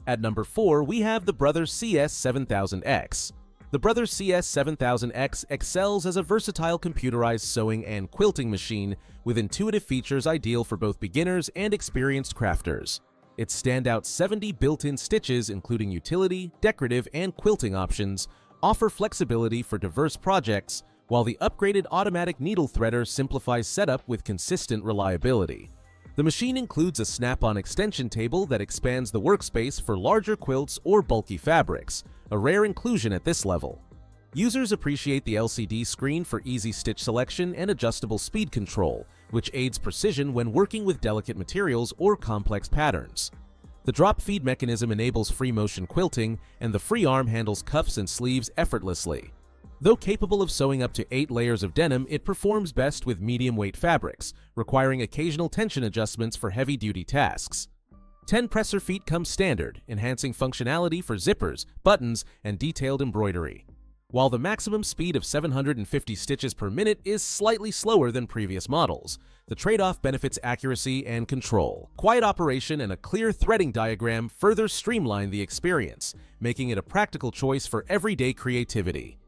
At number 4, we have the Brother CS7000X. The Brother CS7000X excels as a versatile computerized sewing and quilting machine with intuitive features ideal for both beginners and experienced crafters. Its standout 70 built-in stitches, including utility, decorative, and quilting options, offer flexibility for diverse projects, while the upgraded automatic needle threader simplifies setup with consistent reliability. The machine includes a snap-on extension table that expands the workspace for larger quilts or bulky fabrics, a rare inclusion at this level. Users appreciate the LCD screen for easy stitch selection and adjustable speed control, which aids precision when working with delicate materials or complex patterns. The drop feed mechanism enables free motion quilting, and the free arm handles cuffs and sleeves effortlessly. Though capable of sewing up to 8 layers of denim, it performs best with medium-weight fabrics, requiring occasional tension adjustments for heavy-duty tasks. 10 presser feet come standard, enhancing functionality for zippers, buttons, and detailed embroidery. While the maximum speed of 750 stitches per minute is slightly slower than previous models, the trade-off benefits accuracy and control. Quiet operation and a clear threading diagram further streamline the experience, making it a practical choice for everyday creativity.